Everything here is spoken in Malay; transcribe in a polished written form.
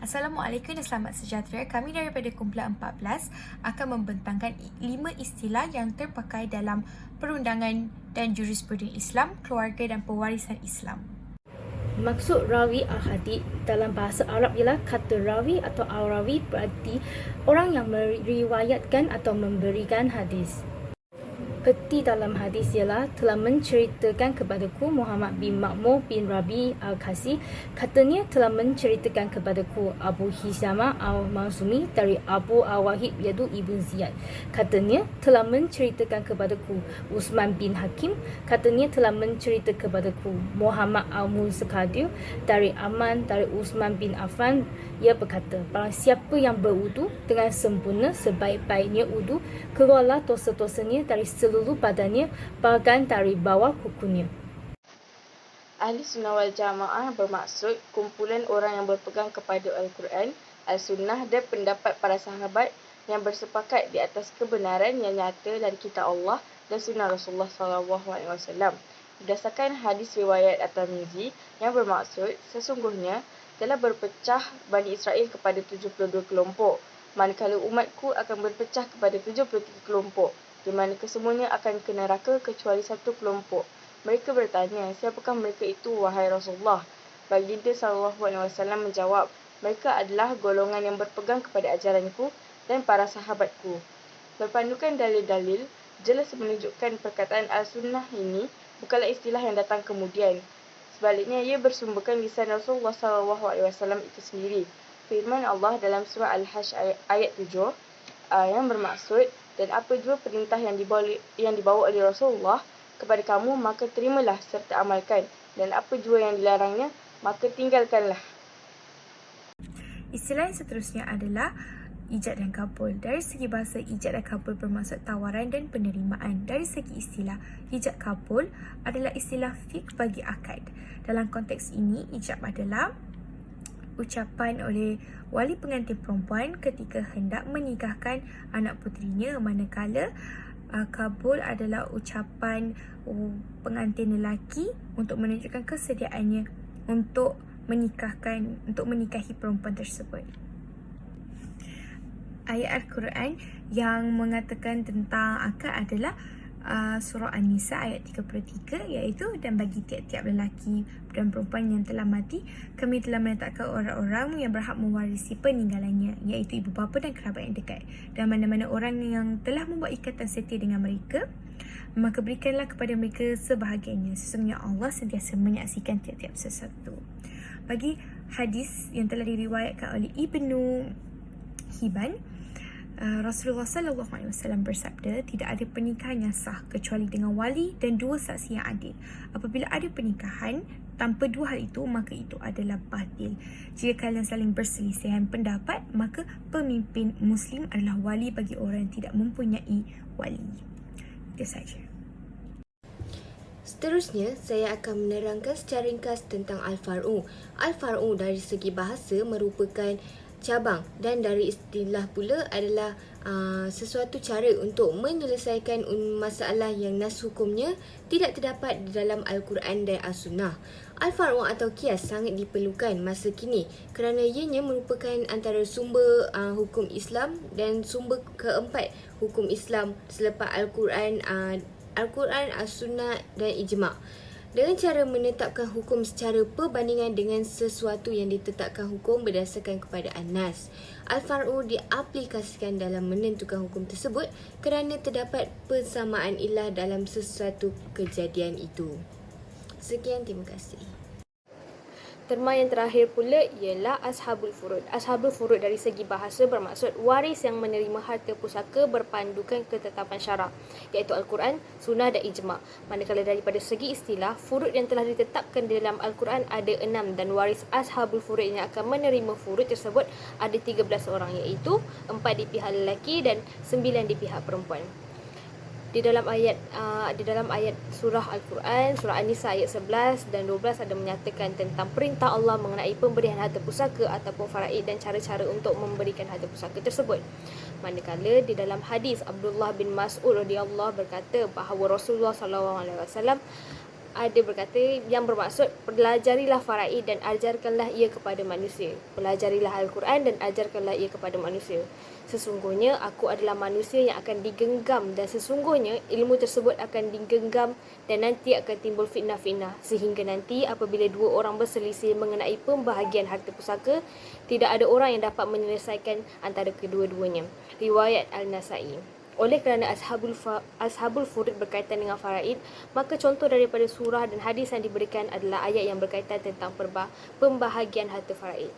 Assalamualaikum dan selamat sejahtera. Kami daripada kumpulan 14 akan membentangkan 5 istilah yang terpakai dalam perundangan dan jurisprudensi Islam, keluarga dan pewarisan Islam. Maksud rawi al-hadith dalam bahasa Arab ialah kata rawi atau al-rawi berarti orang yang meriwayatkan atau memberikan hadis. Peti dalam hadis ialah telah menceritakan kepadaku Muhammad bin Ma'mur bin Rabi al-Kasi. Katanya telah menceritakan kepadaku Abu Hisyamah al-Mansumi dari Abu al-Wahid iaitu Ibn Ziyad. Katanya telah menceritakan kepadaku Usman bin Hakim. Katanya telah menceritakan kepadaku Muhammad al-Muzakadir dari Aman dari Usman bin Affan. Ia berkata, barang siapa yang berwudu dengan sempurna sebaik-baiknya wudu, keluarlah dosa-dosanya dari seluruh badannya, bahkan dari bawah kukunya. Ahli Sunnah wal Jamaah bermaksud kumpulan orang yang berpegang kepada Al-Quran, Al-Sunnah dan pendapat para sahabat yang bersepakat di atas kebenaran yang nyata dari kitab Allah dan Sunnah Rasulullah SAW. Berdasarkan hadis riwayat At-Tirmizi yang bermaksud sesungguhnya telah berpecah Bani Israel kepada 72 kelompok, manakala umatku akan berpecah kepada 73 kelompok, di mana kesemuanya akan ke neraka kecuali satu kelompok. Mereka bertanya, siapakah mereka itu, wahai Rasulullah? Baginda SAW menjawab, mereka adalah golongan yang berpegang kepada ajaranku dan para sahabatku. Berpandukan dalil-dalil, jelas menunjukkan perkataan Al-Sunnah ini bukanlah istilah yang datang kemudian. Sebaliknya, ia bersumberkan lisan Rasulullah SAW itu sendiri. Firman Allah dalam surah Al-Hajj ayat 7 yang bermaksud, dan apa jua perintah yang dibawa oleh Rasulullah kepada kamu, maka terimalah serta amalkan. Dan apa jua yang dilarangnya, maka tinggalkanlah. Istilah yang seterusnya adalah ijab dan kabul. Dari segi bahasa, ijab dan kabul bermaksud tawaran dan penerimaan. Dari segi istilah, ijab kabul adalah istilah fiqh bagi akad. Dalam konteks ini, ijab adalah ucapan oleh wali pengantin perempuan ketika hendak menikahkan anak puterinya, manakala kabul adalah ucapan pengantin lelaki untuk menunjukkan kesediaannya untuk menikahi perempuan tersebut. Ayat Al-Quran yang mengatakan tentang akad adalah surah An-Nisa ayat 33, iaitu, dan bagi tiap-tiap lelaki dan perempuan yang telah mati, kami telah menetapkan orang-orang yang berhak mewarisi peninggalannya, iaitu ibu bapa dan kerabat yang dekat, dan mana-mana orang yang telah membuat ikatan setia dengan mereka, maka berikanlah kepada mereka sebahagiannya. Sesungguhnya Allah sentiasa menyaksikan tiap-tiap sesuatu. Bagi hadis yang telah diriwayatkan oleh Ibnu Hibban, Rasulullah SAW bersabda, tidak ada pernikahan yang sah kecuali dengan wali dan dua saksi yang adil. Apabila ada pernikahan tanpa dua hal itu, maka itu adalah batil. Jika kalian saling berselisihan pendapat, maka pemimpin Muslim adalah wali bagi orang yang tidak mempunyai wali. Itu sahaja. Seterusnya, saya akan menerangkan secara ringkas tentang Al-Far'u. Al-Far'u dari segi bahasa merupakan cabang, dan dari istilah pula adalah sesuatu cara untuk menyelesaikan masalah yang nas hukumnya tidak terdapat di dalam Al-Quran dan As-Sunnah. Al-Far'u atau Qiyas sangat diperlukan masa kini kerana ianya merupakan antara sumber hukum Islam dan sumber keempat hukum Islam selepas Al-Quran, As-Sunnah dan Ijma'. Dengan cara menetapkan hukum secara perbandingan dengan sesuatu yang ditetapkan hukum berdasarkan kepada An-Nas. Al-Far'u diaplikasikan dalam menentukan hukum tersebut kerana terdapat persamaan ilah dalam sesuatu kejadian itu. Sekian, terima kasih. Terma yang terakhir pula ialah Ashabul Furud. Ashabul Furud dari segi bahasa bermaksud waris yang menerima harta pusaka berpandukan ketetapan syarak, iaitu Al-Quran, Sunnah dan Ijma'. Manakala daripada segi istilah, furud yang telah ditetapkan di dalam Al-Quran ada 6, dan waris Ashabul Furud yang akan menerima furud tersebut ada 13 orang, iaitu 4 di pihak lelaki dan 9 di pihak perempuan. Di dalam ayat surah Al-Quran, surah An-Nisa ayat 11 dan 12 ada menyatakan tentang perintah Allah mengenai pemberian harta pusaka ataupun faraid dan cara-cara untuk memberikan harta pusaka tersebut. Manakala di dalam hadis Abdullah bin Mas'ud radhiyallahu berkata bahawa Rasulullah SAW ada berkata yang bermaksud pelajarilah faraid dan ajarkanlah ia kepada manusia. Pelajarilah Al-Quran dan ajarkanlah ia kepada manusia. Sesungguhnya aku adalah manusia yang akan digenggam dan sesungguhnya ilmu tersebut akan digenggam dan nanti akan timbul fitnah-fitnah sehingga nanti apabila dua orang berselisih mengenai pembahagian harta pusaka, tidak ada orang yang dapat menyelesaikan antara kedua-duanya. Riwayat Al-Nasai. Oleh kerana ashabul furud berkaitan dengan faraid, maka contoh daripada surah dan hadis yang diberikan adalah ayat yang berkaitan tentang pembahagian harta faraid.